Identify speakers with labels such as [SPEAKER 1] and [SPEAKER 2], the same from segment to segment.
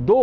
[SPEAKER 1] 2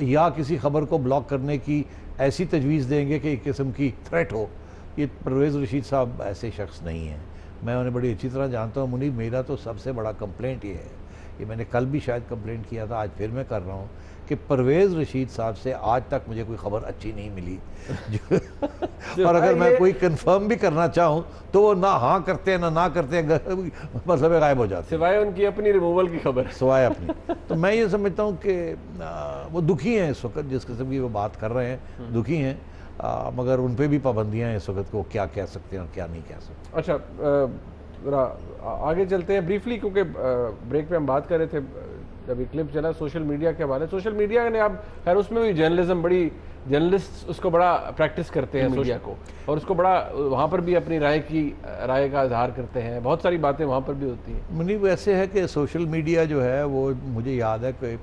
[SPEAKER 2] یا کسی خبر کو بلاک کرنے کی ایسی تجویز دیں گے کہ ایک قسم کی تھریٹ ہو. یہ پرویز رشید صاحب ایسے شخص نہیں ہیں, میں انہیں بڑی اچھی طرح جانتا ہوں. منیب, میرا تو سب سے بڑا کمپلینٹ یہ ہے, یہ میں نے کل بھی شاید کمپلینٹ کیا تھا, آج پھر میں کر رہا ہوں, کہ پرویز رشید صاحب سے آج تک مجھے کوئی خبر اچھی نہیں ملی. اور اگر میں کوئی کنفرم بھی کرنا چاہوں تو وہ نہ ہاں کرتے ہیں نہ کرتے ہیں, مطلب غائب ہو جاتے ہیں,
[SPEAKER 1] سوائے ان کی اپنی ریموول کی خبر,
[SPEAKER 2] سوائے اپنی. تو میں یہ سمجھتا ہوں کہ وہ دکھی ہیں اس وقت, جس قسم کی وہ بات کر رہے ہیں دکھی ہیں, مگر ان پہ بھی پابندیاں ہیں اس وقت کو کیا کہہ سکتے ہیں اور کیا نہیں کہہ سکتے.
[SPEAKER 1] اچھا, آگے چلتے ہیں بریفلی, کیونکہ بریک پہ ہم بات کر رہے تھے جب یہ کلپ چلا سوشل میڈیا کے حوالے. سوشل میڈیا نے اب خیر اس میں بھی جرنلزم بڑی, جرنلسٹ اس کو بڑا پریکٹس کرتے ہیں میڈیا کو, اور اس کو بڑا وہاں پر بھی اپنی رائے کا اظہار کرتے ہیں, بہت ساری باتیں وہاں پر بھی ہوتی ہیں.
[SPEAKER 2] منیب, ایسے ہے کہ سوشل میڈیا جو ہے وہ مجھے یاد ہے کہ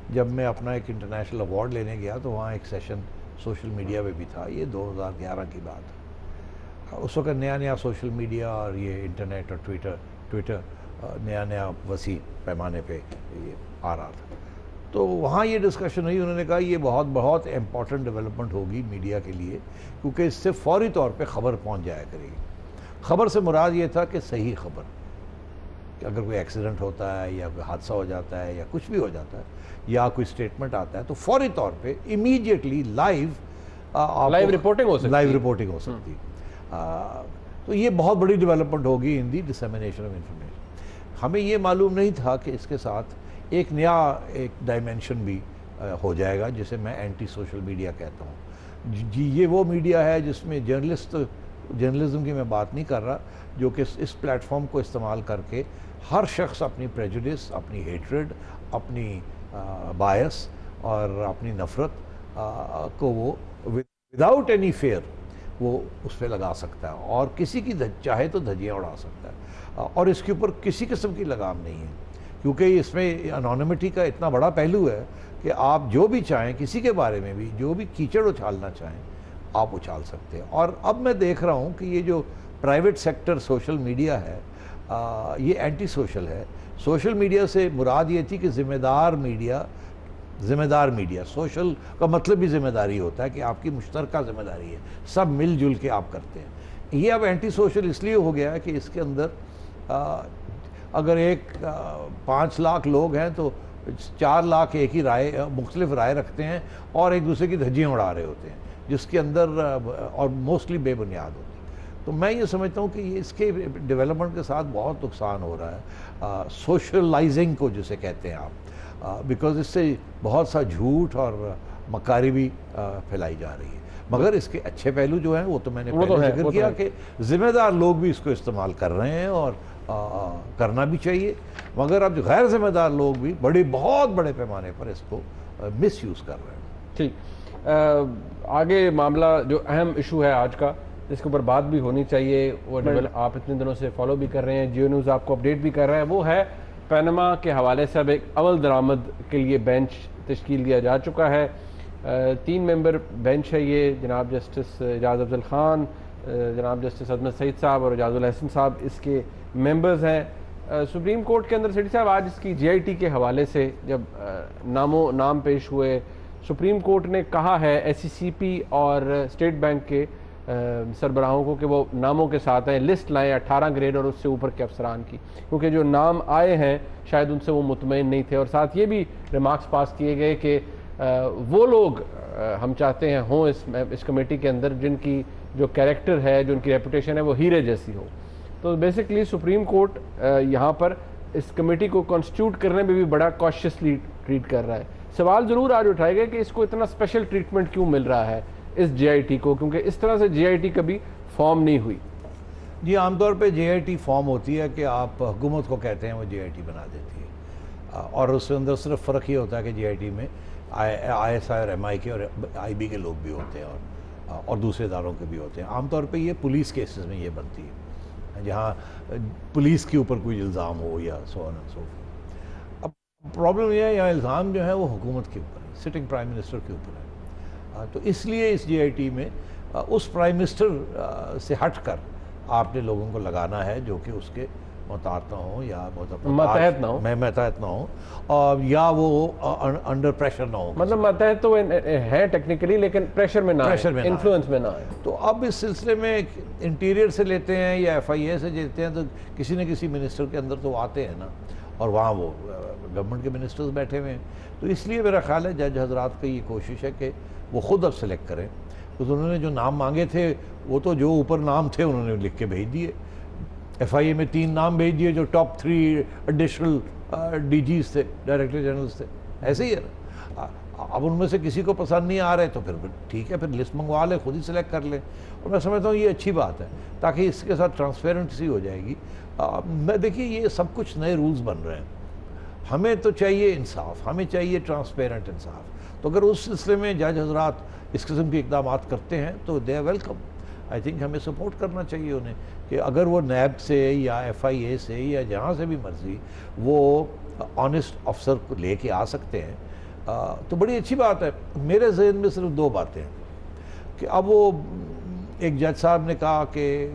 [SPEAKER 2] جب میں اپنا ایک انٹرنیشنل ایوارڈ لینے گیا تو وہاں ایک سیشن سوشل میڈیا پہ بھی تھا. یہ 2011 کی بات ہے. اس وقت نیا سوشل میڈیا اور یہ انٹرنیٹ اور ٹویٹر نیا وسیع پیمانے پہ یہ آ رہا تھا. تو وہاں یہ ڈسکشن ہوئی, انہوں نے کہا یہ بہت امپورٹنٹ ڈیولپمنٹ ہوگی میڈیا کے لیے, کیونکہ اس سے فوری طور پہ خبر پہنچ جایا کرے گی. خبر سے مراد یہ تھا کہ صحیح خبر, کہ اگر کوئی ایکسیڈنٹ ہوتا ہے یا کوئی حادثہ ہو جاتا ہے یا کچھ بھی ہو جاتا ہے یا کوئی سٹیٹمنٹ آتا ہے تو فوری طور پہ امیڈیٹلی لائیو رپورٹنگ ہو سکتی. تو یہ بہت بڑی ڈیولپمنٹ ہوگی ان دی ڈسیمینیشن آف انفارمیشن. ہمیں یہ معلوم نہیں تھا کہ اس کے ساتھ ایک ڈائمینشن بھی ہو جائے گا جسے میں اینٹی سوشل میڈیا کہتا ہوں. جی, یہ وہ میڈیا ہے جس میں جرنلزم کی میں بات نہیں کر رہا, جو کہ اس پلیٹ فارم کو استعمال کر کے ہر شخص اپنی پریجوڈس, اپنی ہیٹریڈ, اپنی بائس اور اپنی نفرت کو وہ وداؤٹ اینی فیئر وہ اس پہ لگا سکتا ہے, اور کسی کی چاہے تو دھجیاں اڑا سکتا ہے, اور اس کے اوپر کسی قسم کی لگام نہیں ہے, کیونکہ اس میں انونیمٹی کا اتنا بڑا پہلو ہے کہ آپ جو بھی چاہیں کسی کے بارے میں بھی جو بھی کیچڑ اچھالنا چاہیں آپ اچھال سکتے ہیں. اور اب میں دیکھ رہا ہوں کہ یہ جو پرائیویٹ سیکٹر سوشل میڈیا ہے یہ اینٹی سوشل ہے. سوشل میڈیا سے مراد یہ تھی کہ ذمہ دار میڈیا, سوشل کا مطلب بھی ذمہ داری ہوتا ہے کہ آپ کی مشترکہ ذمہ داری ہے, سب مل جل کے آپ کرتے ہیں. یہ اب اینٹی سوشل اس لیے ہو گیا ہے کہ اس کے اندر اگر 5 لاکھ لوگ ہیں تو 4 لاکھ ایک ہی مختلف رائے رکھتے ہیں اور ایک دوسرے کی دھجیاں اڑا رہے ہوتے ہیں, جس کے اندر اور موسٹلی بے بنیاد ہوتی ہے. تو میں یہ سمجھتا ہوں کہ اس کے ڈیولپمنٹ کے ساتھ بہت نقصان ہو رہا ہے, سوشلائزنگ کو جسے کہتے ہیں آپ, بیکاز اس سے بہت سا جھوٹ اور مکاری بھی پھیلائی جا رہی ہے. مگر اس کے اچھے پہلو جو ہیں وہ تو میں نے پہلے ذکر کیا کہ ذمہ دار لوگ بھی اس کو استعمال کر رہے ہیں اور کرنا بھی چاہیے, مگر اب غیر ذمہ دار لوگ بھی بہت بڑے پیمانے پر اس کو مس یوز کر رہے ہیں.
[SPEAKER 1] ٹھیک, آگے معاملہ جو اہم ایشو ہے آج کا جس کے اوپر بات بھی ہونی چاہیے, وہ آپ اتنے دنوں سے فالو بھی کر رہے ہیں, جیو نیوز آپ کو اپڈیٹ بھی کر رہا ہے, وہ ہے پینما کے حوالے سے اب ایک اول درآمد کے لیے بینچ تشکیل دیا جا چکا ہے. 3 ممبر بینچ ہے یہ, جناب جسٹس اعجاز افضل خان, جناب جسٹس عظمت سعید صاحب اور اعجاز الحسن صاحب اس کے ممبرز ہیں. سپریم کورٹ کے اندر سیٹی صاحب آج اس کی جے آئی ٹی کے حوالے سے جب نام پیش ہوئے, سپریم کورٹ نے کہا ہے ایس سی سی پی اور اسٹیٹ بینک کے سربراہوں کو کہ وہ ناموں کے ساتھ ہیں, لسٹ لائیں 18 گریڈ اور اس سے اوپر کے افسران کی, کیونکہ جو نام آئے ہیں شاید ان سے وہ مطمئن نہیں تھے. اور ساتھ یہ بھی ریمارکس پاس کیے گئے کہ وہ لوگ ہم چاہتے ہیں ہوں اس کمیٹی کے اندر جن کی جو کیریکٹر ہے, جو ان کی ریپوٹیشن ہے وہ ہیرے جیسی ہو. تو بیسکلی سپریم کورٹ یہاں پر اس کمیٹی کو کانسٹیٹیوٹ کرنے میں بھی بڑا کاشیسلی ٹریٹ کر رہا ہے. سوال ضرور آج اٹھائے گئے کہ اس کو اتنا اسپیشل ٹریٹمنٹ کیوں مل رہا ہے اس جے آئی ٹی کو, کیونکہ اس طرح سے جے آئی ٹی کبھی فارم نہیں ہوئی.
[SPEAKER 2] جی, عام طور پہ جے آئی ٹی فارم ہوتی ہے کہ آپ حکومت کو کہتے ہیں وہ جے آئی ٹی بنا دیتی ہے, اور اس کے اندر صرف فرق یہ ہوتا ہے کہ جے آئی ٹی میں آئی ایس آئی اور ایم آئی کے اور آئی بی کے لوگ بھی ہوتے ہیں اور دوسرے اداروں کے بھی ہوتے ہیں. عام طور پہ یہ پولیس کیسز میں یہ بنتی ہے, جہاں پولیس کے اوپر کوئی الزام ہو یا سو آن اینڈ سو فورتھ. اب پرابلم یہ ہے یہاں الزام جو ہے وہ حکومت کے اوپر ہے, سٹنگ پرائم منسٹر کے اوپر ہے. تو اس لیے اس جے آئی ٹی میں اس پرائم منسٹر سے ہٹ کر آپ نے لوگوں کو لگانا ہے جو کہ اس کے متعارف ہوں یا
[SPEAKER 1] ماتحت نہ ہوں،
[SPEAKER 2] میں ماتحت نہ ہوں، یا وہ انڈر پریشر نہ ہوں.
[SPEAKER 1] مطلب ماتحت تو ہے ٹیکنیکلی لیکن پریشر میں نہ آئے، انفلوئنس میں نہ آئے.
[SPEAKER 2] تو اب اس سلسلے میں انٹیریئر سے لیتے ہیں یا ایف آئی اے سے لیتے ہیں تو کسی نہ کسی منسٹر کے اندر تو آتے ہیں نا، اور وہاں وہ گورنمنٹ کے منسٹرز بیٹھے ہوئے ہیں. تو اس لیے میرا خیال ہے جج حضرات کی یہ کوشش ہے کہ وہ خود اب سلیکٹ کریں. تو انہوں نے جو نام مانگے تھے وہ تو جو اوپر نام تھے انہوں نے لکھ کے بھیج دیے. ایف آئی اے میں 3 نام بھیج دیے جو ٹاپ 3 ایڈیشنل ڈی جیز تھے، ڈائریکٹر جنرلز تھے. ایسے ہی ہے نا. اب ان میں سے کسی کو پسند نہیں آ رہے تو پھر ٹھیک ہے، پھر لسٹ منگوا لیں، خود ہی سلیکٹ کر لیں. اور میں سمجھتا ہوں یہ اچھی بات ہے تاکہ اس کے ساتھ ٹرانسپیرنسی ہو جائے گی. میں دیکھیے یہ سب کچھ نئے رولز بن رہے ہیں، ہمیں تو چاہیے انصاف، ہمیں چاہیے ٹرانسپیرنٹ انصاف. تو اگر اس سلسلے میں جج حضرات اس قسم کے اقدامات کرتے ہیں تو they are welcome. I think ہمیں سپورٹ کرنا چاہیے انہیں کہ اگر وہ نیب سے یا ایف آئی اے سے یا جہاں سے بھی مرضی وہ آنیسٹ افسر کو لے کے آ سکتے ہیں تو بڑی اچھی بات ہے. میرے ذہن میں صرف 2 باتیں ہیں کہ اب وہ ایک جج صاحب نے کہا کہ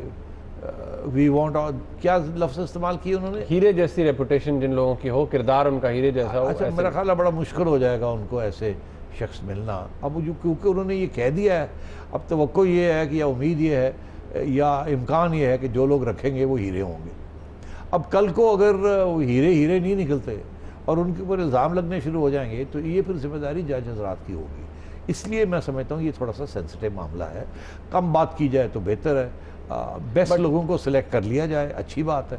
[SPEAKER 2] وی وانٹ، کیا لفظ استعمال کیے انہوں نے؟
[SPEAKER 1] ہیرے جیسی ریپوٹیشن جن لوگوں کی ہو، کردار ان کا ہیرے جیسا ہو.
[SPEAKER 2] اچھا میرا خیال ہے بڑا مشکل ہو جائے گا ان کو ایسے شخص ملنا. اب کیونکہ انہوں نے یہ کہہ دیا ہے، اب توقع یہ ہے کہ یا امید یہ ہے یا امکان یہ ہے کہ جو لوگ رکھیں گے وہ ہیرے ہوں گے. اب کل کو اگر وہ ہیرے نہیں نکلتے اور ان کے اوپر الزام لگنے شروع ہو جائیں گے تو یہ پھر ذمہ داری جج حضرات کی ہوگی. اس لیے میں سمجھتا ہوں یہ تھوڑا سا سینسٹیو معاملہ ہے، کم بات کی جائے تو بہتر ہے. بیسٹ لوگوں کو سلیکٹ کر لیا جائے، اچھی بات ہے،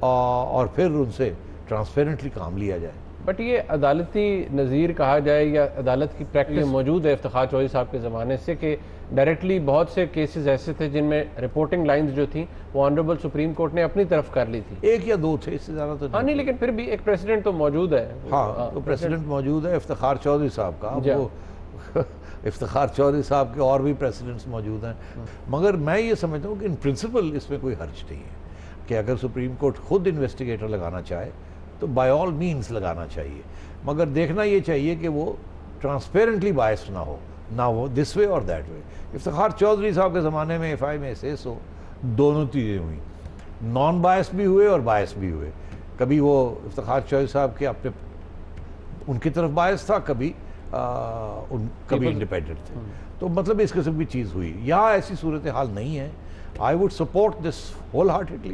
[SPEAKER 2] اور پھر ان سے ٹرانسپیرنٹلی کام لیا جائے.
[SPEAKER 1] بٹ یہ عدالتی نظیر کہا جائے یا عدالت کی پریکٹس موجود ہے افتخار چودھری صاحب کے زمانے سے کہ ڈائریکٹلی بہت سے کیسز ایسے تھے جن میں رپورٹنگ لائنز جو تھیں وہ آنریبل سپریم کورٹ نے اپنی طرف کر لی تھی.
[SPEAKER 2] 1 یا 2 تھے، اس سے زیادہ تو
[SPEAKER 1] نہیں، لیکن پھر بھی ایک پریسیڈنٹ تو موجود ہے.
[SPEAKER 2] ہاں تو پریسیڈنٹ موجود ہے افتخار چودھری صاحب کا. وہ افتخار چودھری صاحب کے اور بھی پریسیڈنٹس موجود ہیں. مگر میں یہ سمجھتا ہوں کہ ان پرنسپل اس میں کوئی حرج نہیں ہے کہ اگر سپریم کورٹ خود انویسٹیگیٹر لگانا چاہے تو بائی آل مینز لگانا چاہیے، مگر دیکھنا یہ چاہیے کہ وہ ٹرانسپیرنٹلی بائسڈ نہ ہو، نہ وہ دس وے اور دیٹ وے. افتخار چودھری صاحب کے زمانے میں ایف آئی میں ایس ہو دونوں چیزیں ہوئیں، نان بائس بھی ہوئے اور بائس بھی ہوئے. کبھی وہ افتخار چودھری صاحب کے اپنے ان کی طرف بائس تھا، کبھی انڈیپینڈنٹ تھے. تو مطلب اس قسم کی چیز ہوئی. یہاں ایسی صورتحال نہیں ہے. I would support this whole heartedly.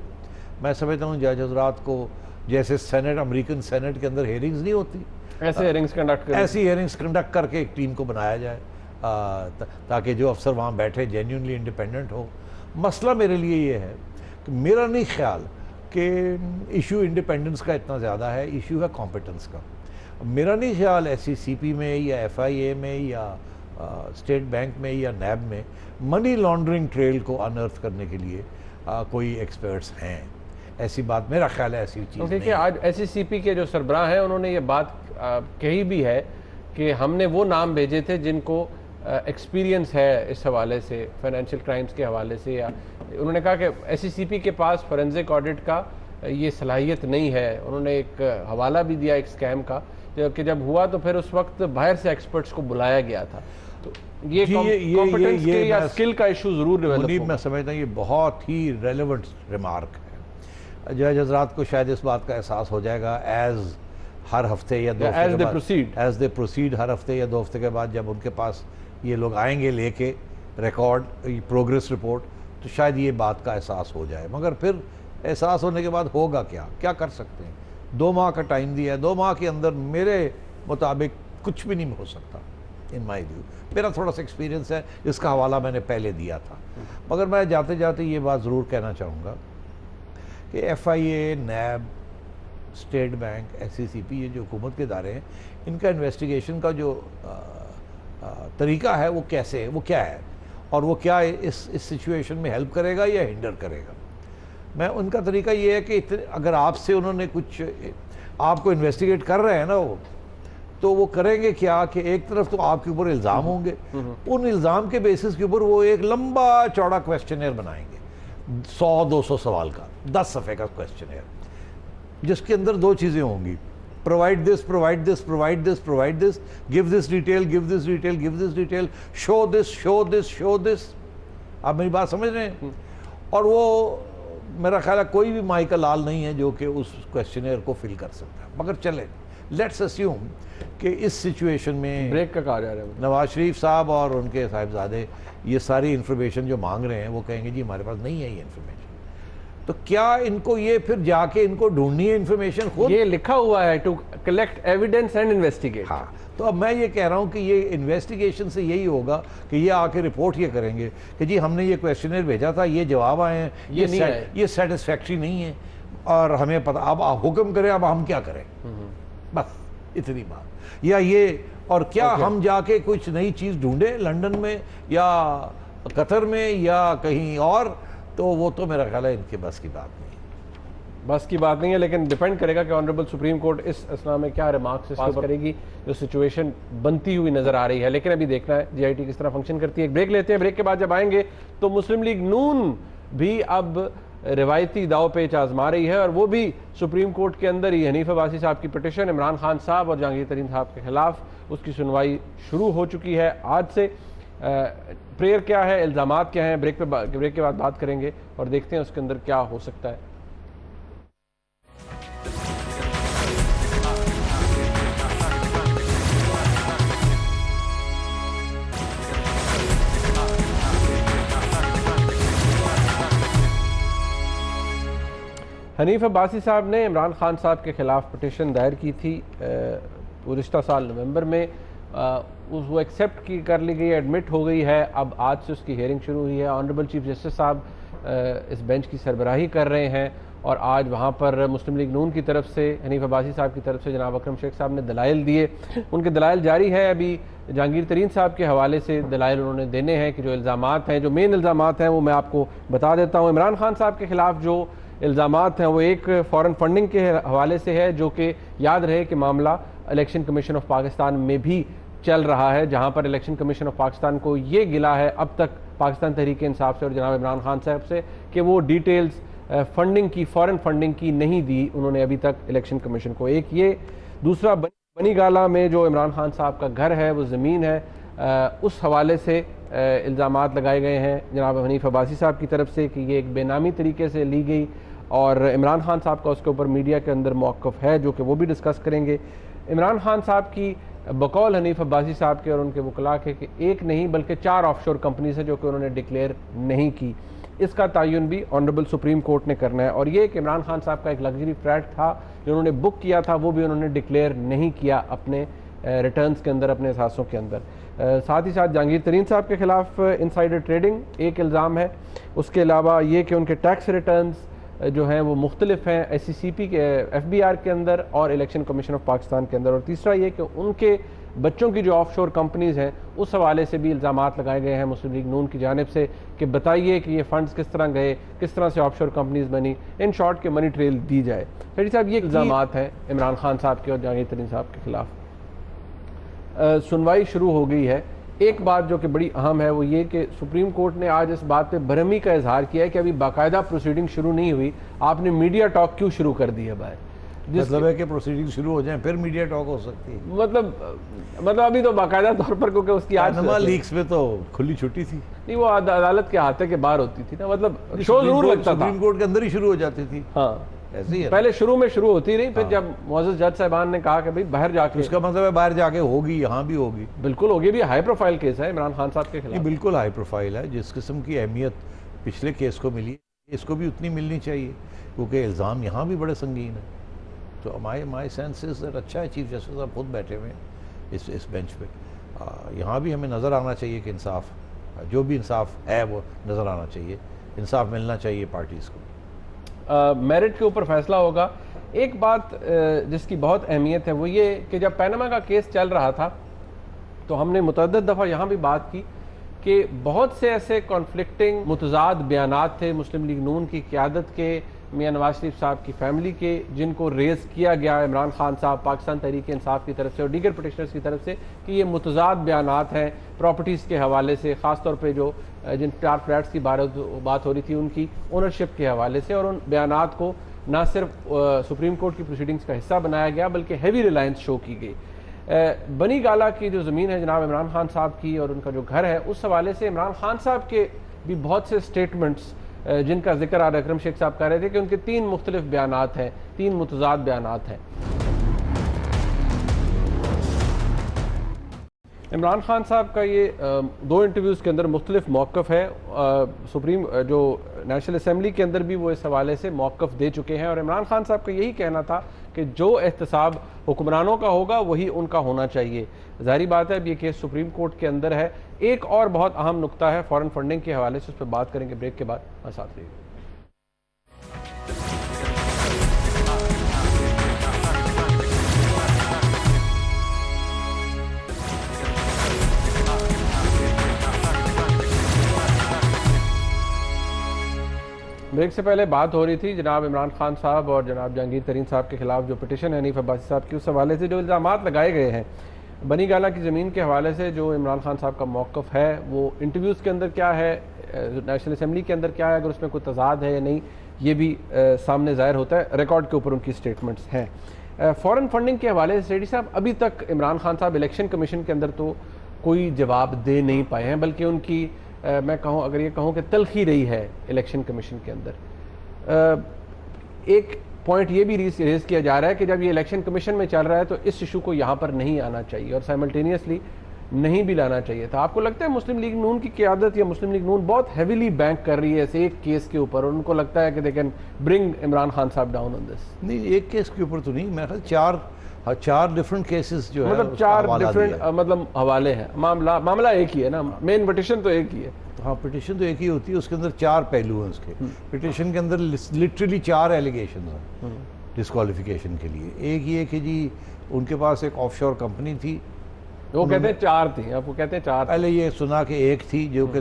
[SPEAKER 2] میں سمجھتا ہوں جج حضرات کو جیسے سینٹ، امریکن سینٹ کے اندر ہیئرنگز نہیں ہوتی، ایسی ہیئرنگز کنڈکٹ کر کے ایک ٹیم کو بنایا جائے تاکہ جو افسر وہاں بیٹھے جینیونلی انڈیپینڈنٹ ہو. مسئلہ میرے لیے یہ ہے کہ میرا نہیں خیال کہ ایشو انڈیپینڈنس کا اتنا زیادہ ہے، ایشو ہے کمپیٹنس کا. میرا نہیں خیال ایسی سی پی میں یا ایف آئی اے میں یا اسٹیٹ بینک میں یا نیب میں منی لانڈرنگ ٹریل کو انرتھ کرنے کے لیے کوئی ایکسپرٹس ہیں. ایسی بات میرا خیال ہے ایسی چیز نہیں.
[SPEAKER 1] کہ آج ایس سی سی پی کے جو سربراہ ہیں انہوں نے یہ بات کہی بھی ہے کہ ہم نے وہ نام بھیجے تھے جن کو ایکسپیرینس ہے اس حوالے سے، فائنینشیل کرائمز کے حوالے سے، یا انہوں نے کہا کہ ایس سی سی پی کے پاس فورینزک آڈٹ کا یہ صلاحیت نہیں ہے. انہوں نے ایک حوالہ بھی دیا ایک سکیم کا کہ جب ہوا تو پھر اس وقت باہر سے ایکسپرٹس کو بلایا گیا تھا. تو یہ کمپیٹنس کے یا اسکل کا ایشو ضرور ڈیولپ
[SPEAKER 2] ہوگا. میں سمجھتا ہوں یہ بہت ہی ریلیونٹ ریمارک ہے. جج حضرات کو شاید اس بات کا احساس ہو جائے گا ایز ہر ہفتے یا 2 ہفتے کے بعد، ایز دے پروسیڈ، ہر ہفتے یا 2 ہفتے کے بعد جب ان کے پاس یہ لوگ آئیں گے لے کے ریکارڈ، پروگریس رپورٹ، تو شاید یہ بات کا احساس ہو جائے. مگر پھر احساس ہونے کے بعد ہوگا کیا کر سکتے ہیں؟ 2 ماہ کا ٹائم دیا ہے. 2 ماہ کے اندر میرے مطابق کچھ بھی نہیں ہو سکتا ان مائی ویو. میرا تھوڑا سا ایکسپیرینس ہے، اس کا حوالہ میں نے پہلے دیا تھا. مگر میں جاتے جاتے یہ بات ضرور کہنا چاہوں گا کہ F I A, NAB, State Bank, S C C P, یہ جو حکومت کے ادارے ہیں، ان کا انویسٹیگیشن کا جو طریقہ ہے وہ کیسے ہے، وہ کیا ہے، اور وہ کیا اس سچویشن میں ہیلپ کرے گا یا ہنڈر کرے گا. میں ان کا طریقہ یہ ہے کہ اگر آپ سے انہوں نے کچھ آپ کو انویسٹیگیٹ کر رہے ہیں نا وہ، تو وہ کریں گے کیا کہ ایک طرف تو آپ کے اوپر الزام ہوں گے، ان الزام کے بیسس کے اوپر وہ ایک لمبا چوڑا کویسچنئر بنائیں گے، 100-200 سوال کا، 10 صفحے کا کویسچنئر، جس کے اندر 2 چیزیں ہوں گی: provide this, provide this, provide this, provide this, give this detail, give this detail, give this detail, show this, show this, show this. آپ میری بات سمجھ رہے ہیں؟ اور وہ میرا خیال ہے کوئی بھی مائی کا لال نہیں ہے جو کہ اس کویسچنیئر کو فل کر سکتا ہے، مگر چلے لیٹس اسیوم کہ اس سچویشن میں
[SPEAKER 1] بریک کا کہا جا رہا ہے
[SPEAKER 2] نواز شریف صاحب اور ان کے صاحبزادے یہ ساری انفارمیشن جو مانگ رہے ہیں وہ کہیں گے جی ہمارے پاس نہیں ہے یہ انفارمیشن، تو کیا ان کو یہ پھر جا کے ان کو ڈھونڈنی ہے انفارمیشن خود؟
[SPEAKER 1] یہ لکھا ہوا ہے to collect evidence and investigate.
[SPEAKER 2] ہاں تو اب میں یہ کہہ رہا ہوں کہ یہ انویسٹیگیشن سے یہی ہوگا کہ یہ آ کے رپورٹ یہ کریں گے کہ جی ہم نے یہ کویسچنر بھیجا تھا، یہ جواب آئے ہیں، یہ سیٹسفیکٹری نہیں ہے اور ہمیں پتہ، اب آپ حکم کریں اب ہم کیا کریں، بس اتنی بات. یا یہ اور کیا ہم جا کے کچھ نئی چیز ڈھونڈیں لنڈن میں یا قطر میں یا کہیں اور، تو وہ تو میرا خیال ہے ان کے بس کی بات نہیں ہے.
[SPEAKER 1] بس کی بات نہیں ہے، لیکن ڈیپینڈ کرے گا کہ آنریبل سپریم کورٹ اس اسنا میں کیا ریمارکس پاس کرے گی. جو سچویشن بنتی ہوئی نظر آ رہی ہے، لیکن ابھی دیکھنا ہے جی آئی ٹی کس طرح فنکشن کرتی ہے. ایک بریک لیتے ہیں، بریک کے بعد جب آئیں گے تو مسلم لیگ نون بھی اب روایتی داؤ پیچ آزما رہی ہے، اور وہ بھی سپریم کورٹ کے اندر ہی. حنیف عباسی صاحب کی پٹیشن عمران خان صاحب اور جہانگیر ترین صاحب کے خلاف، اس کی سنوائی شروع ہو چکی ہے آج سے. پریئر کیا ہے، الزامات کیا ہیں، بریک کے بعد بات کریں گے اور دیکھتے ہیں اس کے اندر کیا ہو سکتا ہے. حنیف عباسی صاحب نے عمران خان صاحب کے خلاف پٹیشن دائر کی تھی گزشتہ سال نومبر میں. وہ ایکسیپٹ کر لی گئی، ایڈمٹ ہو گئی ہے. اب آج سے اس کی ہیئرنگ شروع ہوئی ہے. آنریبل چیف جسٹس صاحب اس بینچ کی سربراہی کر رہے ہیں، اور آج وہاں پر مسلم لیگ نون کی طرف سے، حنیف عباسی صاحب کی طرف سے جناب اکرم شیخ صاحب نے دلائل دیے. ان کے دلائل جاری ہے. ابھی جہانگیر ترین صاحب کے حوالے سے دلائل انہوں نے دینے ہیں کہ جو الزامات ہیں، جو مین الزامات ہیں وہ میں آپ کو بتا دیتا ہوں. عمران خان صاحب کے خلاف جو الزامات ہیں وہ ایک فارن فنڈنگ کے حوالے سے ہے، جو کہ یاد رہے کہ معاملہ الیکشن کمیشن آف پاکستان میں بھی چل رہا ہے، جہاں پر الیکشن کمیشن آف پاکستان کو یہ گلا ہے اب تک پاکستان تحریک انصاف سے اور جناب عمران خان صاحب سے کہ وہ ڈیٹیلز فنڈنگ کی، فارن فنڈنگ کی نہیں دی انہوں نے ابھی تک الیکشن کمیشن کو. ایک یہ، دوسرا بنی گالا میں جو عمران خان صاحب کا گھر ہے، وہ زمین ہے، اس حوالے سے الزامات لگائے گئے ہیں جناب حنیف عباسی صاحب کی طرف سے کہ یہ ایک بے نامی طریقے سے لی گئی، اور عمران خان صاحب کا اس کے اوپر میڈیا کے اندر موقف ہے جو کہ وہ بھی ڈسکس کریں گے. عمران خان صاحب کی بقول حنیف عباسی صاحب کے اور ان کے وکلاء کے کہ ایک نہیں بلکہ 4 آف شور کمپنیز ہیں جو کہ انہوں نے ڈکلیئر نہیں کی. اس کا تعین بھی آنریبل سپریم کورٹ نے کرنا ہے. اور یہ کہ عمران خان صاحب کا ایک لگژری فلیٹ تھا جو انہوں نے بک کیا تھا، وہ بھی انہوں نے ڈکلیئر نہیں کیا اپنے ریٹرنز کے اندر، اپنے اثاثوں کے اندر. ساتھ ہی ساتھ جہانگیر ترین صاحب کے خلاف انسائڈر ٹریڈنگ ایک الزام ہے. اس کے علاوہ یہ کہ ان کے ٹیکس ریٹرنز جو ہیں وہ مختلف ہیں ایس سی سی پی کے، ایف بی آر کے اندر اور الیکشن کمیشن آف پاکستان کے اندر. اور تیسرا یہ کہ ان کے بچوں کی جو آف شور کمپنیز ہیں اس حوالے سے بھی الزامات لگائے گئے ہیں مسلم لیگ نون کی جانب سے کہ بتائیے کہ یہ فنڈز کس طرح گئے، کس طرح سے آف شور کمپنیز بنی، ان شارٹ کے منی ٹریل دی جائے. شہری صاحب یہ الزامات ہیں عمران خان صاحب کے اور جہانگیر ترین صاحب کے خلاف. سنوائی شروع ہو گئی ہے. ایک بات جو کہ بڑی اہم ہے وہ یہ کہ سپریم کورٹ نے آج اس بات پہ برہمی کا اظہار کیا ہے کہ ابھی باقاعدہ پروسیڈنگ شروع نہیں ہوئی، آپ نے میڈیا ٹاک کیوں شروع کر دی ہے باہر؟
[SPEAKER 2] مطلب ہے کہ پروسیڈنگ شروع ہو جائیں پھر میڈیا ٹاک ہو سکتی ہے.
[SPEAKER 1] مطلب ابھی تو باقاعدہ طور پر کیونکہ اس کی آج
[SPEAKER 2] لیکس میں تو کھلی چھٹی تھی،
[SPEAKER 1] نہیں وہ عدالت کے ہاتھے کے باہر ہوتی تھی نا، مطلب شو ضرور لگتا تھا،
[SPEAKER 2] سپریم کورٹ کے اندر ہی شروع ہو جاتی تھی.
[SPEAKER 1] ہاں
[SPEAKER 2] ایسے ہی ہے،
[SPEAKER 1] پہلے شروع میں شروع ہوتی رہی، پھر جب معزز جج صاحبان نے کہا کہ بھائی باہر جا کے،
[SPEAKER 2] اس کا مطلب ہے باہر جا کے ہوگی، یہاں بھی ہوگی.
[SPEAKER 1] بالکل ہوگی. بھی ہائی پروفائل کیس ہے عمران خان صاحب کے خلاف.
[SPEAKER 2] بالکل ہائی پروفائل ہے. جس قسم کی اہمیت پچھلے کیس کو ملی اس کو بھی اتنی ملنی چاہیے، کیونکہ الزام یہاں بھی بڑے سنگین ہیں. تو مائی سینس از اچھا ہے چیف جسٹس صاحب خود بیٹھے ہوئے ہیں اس بینچ پہ. یہاں بھی ہمیں نظر آنا چاہیے کہ انصاف، جو بھی انصاف ہے وہ نظر آنا چاہیے، انصاف ملنا چاہیے پارٹیز کو.
[SPEAKER 1] میرٹ کے اوپر فیصلہ ہوگا. ایک بات جس کی بہت اہمیت ہے وہ یہ کہ جب پیناما کا کیس چل رہا تھا تو ہم نے متعدد دفعہ یہاں بھی بات کی کہ بہت سے ایسے کانفلکٹنگ متضاد بیانات تھے مسلم لیگ نون کی قیادت کے، میاں نواز شریف صاحب کی فیملی کے، جن کو ریز کیا گیا عمران خان صاحب، پاکستان تحریک انصاف کی طرف سے اور دیگر پٹیشنرز کی طرف سے کہ یہ متضاد بیانات ہیں پراپرٹیز کے حوالے سے، خاص طور پہ جو جن 4 فلیٹس کی بات ہو رہی تھی ان کی اونرشپ کے حوالے سے. اور ان بیانات کو نہ صرف سپریم کورٹ کی پروسیڈنگز کا حصہ بنایا گیا بلکہ ہیوی ریلائنس شو کی گئی. بنی گالا کی جو زمین ہے جناب عمران خان صاحب کی اور ان کا جو گھر ہے، اس حوالے سے عمران خان صاحب کے بھی بہت سے سٹیٹمنٹس جن کا ذکر آج اکرم شیخ صاحب کہہ رہے تھے کہ ان کے 3 مختلف بیانات ہیں، 3 متضاد بیانات ہیں۔ عمران خان صاحب کا یہ 2 انٹرویوز کے اندر مختلف موقف ہے، سپریم جو نیشنل اسمبلی کے اندر بھی وہ اس حوالے سے موقف دے چکے ہیں، اور عمران خان صاحب کا یہی کہنا تھا کہ جو احتساب حکمرانوں کا ہوگا وہی ان کا ہونا چاہیے۔ ظاہری بات ہے اب یہ کیس سپریم کورٹ کے اندر ہے۔ ایک اور بہت اہم نقطہ ہے فورن فنڈنگ کے حوالے سے، اس پہ بات کریں گے بریک کے بعد، ساتھ رہیے۔ بریک سے پہلے بات ہو رہی تھی جناب عمران خان صاحب اور جناب جہانگیر ترین صاحب کے خلاف جو پٹیشن ہے حنیف عباسی صاحب کی، اس حوالے سے جو الزامات لگائے گئے ہیں بنی گالہ کی زمین کے حوالے سے، جو عمران خان صاحب کا موقف ہے وہ انٹرویوز کے اندر کیا ہے، نیشنل اسمبلی کے اندر کیا ہے، اگر اس میں کوئی تضاد ہے یا نہیں یہ بھی سامنے ظاہر ہوتا ہے، ریکارڈ کے اوپر ان کی سٹیٹمنٹس ہیں۔ فورن فنڈنگ کے حوالے سے سیٹھی صاحب ابھی تک عمران خان صاحب الیکشن کمیشن کے اندر تو کوئی جواب دے نہیں پائے ہیں، بلکہ ان کی میں کہوں اگر یہ کہوں کہ تلخی رہی ہے الیکشن کمیشن کے اندر۔ ایک پوائنٹ یہ بھی ریز کیا جا رہا ہے کہ جب یہ الیکشن کمیشن میں چل رہا ہے تو اس ایشو کو یہاں پر نہیں آنا چاہیے اور سائملٹینیسلی نہیں بھی لانا چاہیے تھا۔ آپ کو لگتا ہے مسلم لیگ نون کی قیادت یا مسلم لیگ نون بہت ہیویلی بینک کر رہی ہے اس ایک کیس کے اوپر، اور ان کو لگتا ہے کہ they can bring Imran Khan صاحب ڈاؤن آن دس؟
[SPEAKER 2] نہیں، ایک کیس کے اوپر تو نہیں، میرے خیال 4 ڈفرنٹ کیسز جو ہے
[SPEAKER 1] مطلب 4 ڈفرنٹ مطلب حوالے ہیں، معاملہ ایک ہی ہے نا، مین پٹیشن تو ایک ہی ہے۔
[SPEAKER 2] ہاں، پٹیشن تو ایک ہی ہوتی ہے، اس کے اندر 4 پہلو ہیں اس کے۔ پٹیشن کے اندر لٹرلی 4 ایلیگیشنز ہیں ڈسکوالیفیکیشن کے لیے۔ ایک یہ کہ جی ان کے پاس ایک آف شور کمپنی تھی،
[SPEAKER 1] وہ کہتے ہیں 4 تھی، آپ کو کہتے ہیں 4
[SPEAKER 2] پہلے یہ سنا کہ ایک تھی جو کہ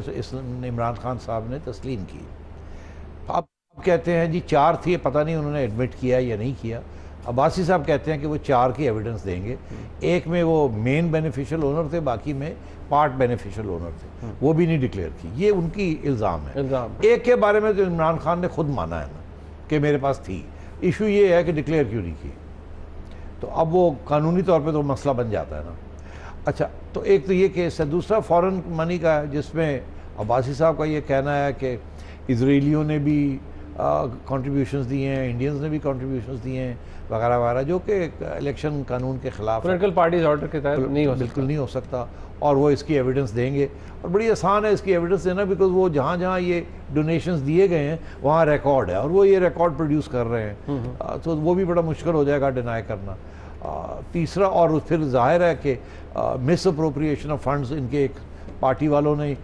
[SPEAKER 2] عمران خان صاحب نے تسلیم کی، اب کہتے ہیں جی 4 تھی، پتہ نہیں انہوں نے ایڈمٹ کیا یا نہیں کیا۔ عباسی صاحب کہتے ہیں کہ وہ 4 کی ایویڈنس دیں گے، ایک میں وہ مین بینیفیشل اونر تھے، باقی میں پارٹ بینیفیشل اونر تھے، وہ بھی نہیں ڈکلیئر کی، یہ ان کی الزام ہے۔ ایک کے بارے میں تو عمران خان نے خود مانا ہے نا کہ میرے پاس تھی، ایشو یہ ہے کہ ڈکلیئر کیوں نہیں کی، تو اب وہ قانونی طور پہ تو مسئلہ بن جاتا ہے نا۔ اچھا، تو ایک تو یہ کیس ہے۔ دوسرا فورن منی کا ہے، جس میں عباسی صاحب کا یہ کہنا ہے کہ اسرائیلیوں نے بھی کنٹریبیوشنز دیے ہیں، انڈینز نے بھی کنٹریبیوشنز دیے ہیں وغیرہ وغیرہ، جو کہ الیکشن قانون کے خلاف
[SPEAKER 1] پولیٹیکل پارٹیز آرڈر کے تحت نہیں ہو سکتا،
[SPEAKER 2] بالکل نہیں ہو سکتا، اور وہ اس کی ایویڈنس دیں گے، اور بڑی آسان ہے اس کی ایویڈنس دینا، بیکاز وہ جہاں جہاں یہ ڈونیشنز دیے گئے ہیں وہاں ریکارڈ ہے، اور وہ یہ ریکارڈ پروڈیوس کر رہے ہیں، تو وہ بھی بڑا مشکل ہو جائے گا ڈینائی کرنا۔ تیسرا، اور پھر ظاہر ہے کہ مس اپروپریشن آف فنڈز ان کے ایک پارٹی والوں نے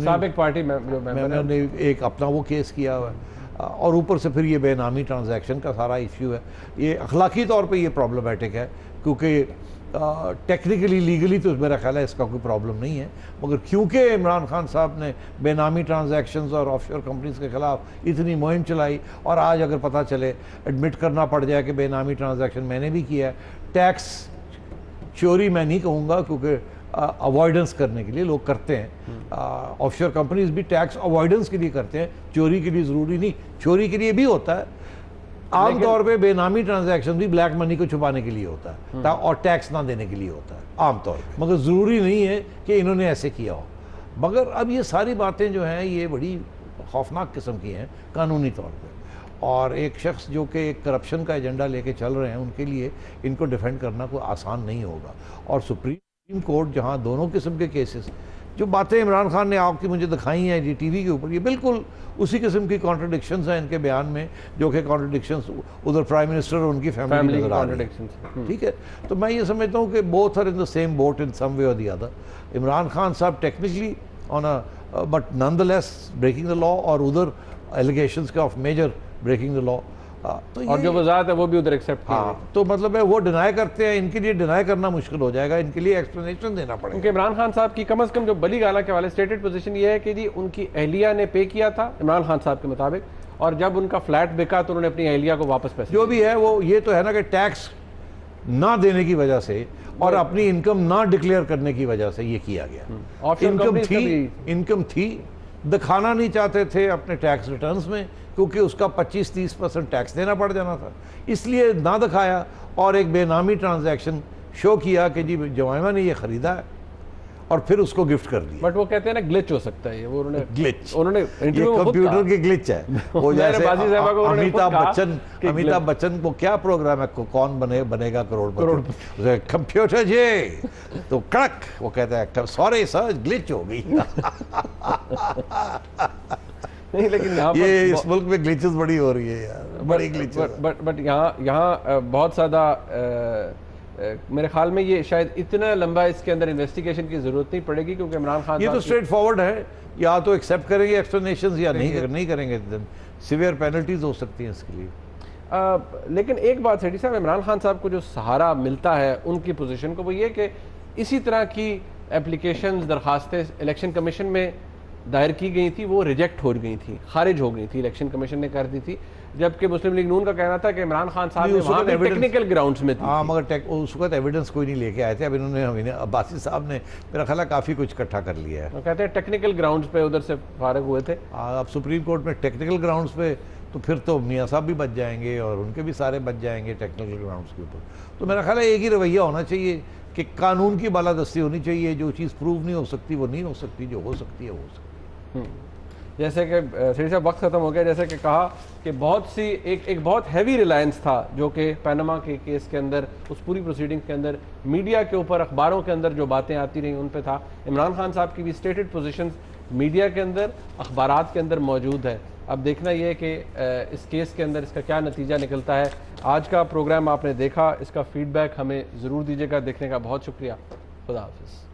[SPEAKER 1] سابق پارٹی
[SPEAKER 2] نے ایک اپنا وہ کیس کیا ہوا ہے، اور اوپر سے پھر یہ بے نامی ٹرانزیکشن کا سارا ایشو ہے۔ یہ اخلاقی طور پہ یہ پرابلمٹک ہے، کیونکہ ٹیکنیکلی لیگلی تو میرا خیال ہے اس کا کوئی پرابلم نہیں ہے، مگر کیونکہ عمران خان صاحب نے بے نامی ٹرانزیکشنز اور آف شور کمپنیز کے خلاف اتنی مہم چلائی، اور آج اگر پتہ چلے ایڈمٹ کرنا پڑ جائے کہ بے نامی ٹرانزیکشن میں نے بھی کیا ہے، ٹیکس چوری میں نہیں کہوں گا کیونکہ اوائڈنس کرنے کے لیے لوگ کرتے ہیں، آف شور کمپنیز بھی ٹیکس اوائڈنس کے لیے کرتے ہیں، چوری کے لیے ضروری نہیں، چوری کے لیے بھی ہوتا ہے، عام طور پہ بے نامی ٹرانزیکشن بھی بلیک منی کو چھپانے کے لیے ہوتا ہے اور ٹیکس نہ دینے کے لیے ہوتا ہے عام طور پہ، مگر ضروری نہیں ہے کہ انہوں نے ایسے کیا ہو۔ مگر اب یہ ساری باتیں جو ہیں یہ بڑی خوفناک قسم کی ہیں قانونی طور پہ، اور ایک شخص جو کہ ایک کرپشن کا ایجنڈا لے کے چل رہے ہیں ان کے لیے ان کو ڈیفینڈ کرنا کوئی آسان نہیں ہوگا۔ اور سپریم کورٹ جہاں دونوں قسم کے کیسز، جو باتیں عمران خان نے آپ کی مجھے دکھائی ہیں جی ٹی وی کے اوپر، یہ بالکل اسی قسم کی کانٹرڈکشنز ہیں ان کے بیان میں، جو کہ کانٹرڈکشنز ادھر پرائم منسٹر اور ان کی فیملی نظر آ رہی ہے، ٹھیک ہے۔ تو میں یہ سمجھتا ہوں کہ both are in the same boat in some way اور دی ادر۔ عمران خان صاحب technically on a but nonetheless breaking the law, اور ادھر ایلیگیشنز کا of major breaking the law, تو
[SPEAKER 1] اور جو وضاحت ہے وہ بھی ادھر ایکسیپٹ کی ہے،
[SPEAKER 2] تو مطلب ہے وہ ڈینائی کرتے ہیں، ان کے لیے ڈینائی کرنا مشکل ہو جائے گا، ان کے لیے ایکسپلینیشن دینا پڑے گا۔
[SPEAKER 1] کیونکہ عمران خان صاحب کی کم از کم جو بلی گالہ کے والے اسٹیٹڈ پوزیشن یہ ہے کہ جی ان کی اہلیہ نے پے کیا تھا عمران خان صاحب کے مطابق، اور جب ان کا فلیٹ بکا تو انہوں نے اپنی اہلیہ کو واپس پیسے
[SPEAKER 2] جو بھی ہے وہ یہ تو ہے نا کہ ٹیکس نہ دینے کی وجہ سے اور اپنی انکم نہ ڈکلیئر کرنے کی وجہ سے یہ کیا گیا۔ انکم تھی، دکھانا نہیں چاہتے تھے اپنے ٹیکس ریٹرنز میں، کیونکہ اس کا 25-30% ٹیکس دینا پڑ جانا تھا، اس لیے نہ دکھایا، اور ایک بے نامی ٹرانزیکشن شو کیا کہ جی جمائمہ نے یہ خریدا ہے، اور پھر اس کو گفٹ کر دیا.
[SPEAKER 1] بٹ وہ کہتے ہیں نا گلچ ہو سکتا ہے یہ, وہ
[SPEAKER 2] گلچ,
[SPEAKER 1] انہوں نے
[SPEAKER 2] یہ کمپیوٹر کی گلچ ہے. وہ جیسے امیتابھ بچن کو کیا پروگرام ہے کون بنے گا کروڑ پتی, کمپیوٹر جی, تو کڑک وہ کہتا ہے سوری سر گلچ ہو گئی.
[SPEAKER 1] نہیں لیکن
[SPEAKER 2] یہ اس ملک میں گلیچز بڑی ہو رہی ہے یار, بڑی گلیچز.
[SPEAKER 1] بٹ یہاں بہت زیادہ میرے خیال میں یہ شاید اتنا لمبا اس کے اندر انویسٹیگیشن کی ضرورت نہیں پڑے گی, کیونکہ عمران خان
[SPEAKER 2] یہ تو اسٹریٹ فارورڈ ہے, یا تو ایکسیپٹ کریں گے ایکسپلینیشنز یا نہیں کریں گے, سیویئر پینلٹیز ہو سکتی ہیں اس کے لیے.
[SPEAKER 1] لیکن ایک بات سیٹھی صاحب, عمران خان صاحب کو جو سہارا ملتا ہے ان کی پوزیشن کو, وہ یہ کہ اسی طرح کی اپلیکیشنز درخواستیں الیکشن کمیشن میں دائر کی گئی تھی, وہ ریجیکٹ ہو گئی تھی, خارج ہو گئی تھی, الیکشن کمیشن نے کر دی تھی, جبکہ مسلم لیگ نون کا کہنا تھا کہ عمران خان صاحب نے وہاں بھی ٹیکنیکل گراؤنڈز میں تھی.
[SPEAKER 2] ہاں مگر اس وقت ایویڈنس کوئی نہیں لے کے آئے تھے. اب انہوں نے عباسی صاحب نے میرا خیال ہے کافی کچھ اکٹھا کر لیا ہے.
[SPEAKER 1] وہ کہتے ہیں ٹیکنیکل گراؤنڈز پہ ادھر سے فارغ ہوئے تھے.
[SPEAKER 2] اب سپریم کورٹ میں ٹیکنیکل گراؤنڈز پہ تو پھر تو میاں صاحب بھی بچ جائیں گے اور ان کے بھی سارے بچ جائیں گے ٹیکنیکل گراؤنڈز کے اوپر. تو میرا خیال ہے ایک ہی رویہ ہونا چاہیے کہ قانون کی بالادستی ہونی چاہیے, جو چیز پروو نہیں ہو سکتی وہ نہیں ہو سکتی, جو ہو سکتی ہے وہ ہو سکتی ہے.
[SPEAKER 1] جیسے کہ سیٹھی صاحب وقت ختم ہو گیا, جیسے کہ کہا کہ بہت سی ایک بہت ہیوی ریلائنس تھا جو کہ پیناما کے کیس کے اندر, اس پوری پروسیڈنگ کے اندر میڈیا کے اوپر, اخباروں کے اندر جو باتیں آتی رہیں ان پہ تھا. عمران خان صاحب کی بھی اسٹیٹڈ پوزیشنز میڈیا کے اندر, اخبارات کے اندر موجود ہے. اب دیکھنا یہ ہے کہ اس کیس کے اندر اس کا کیا نتیجہ نکلتا ہے. آج کا پروگرام آپ نے دیکھا, اس کا فیڈ بیک ہمیں ضرور دیجیے گا. دیکھنے کا بہت شکریہ. خدا حافظ.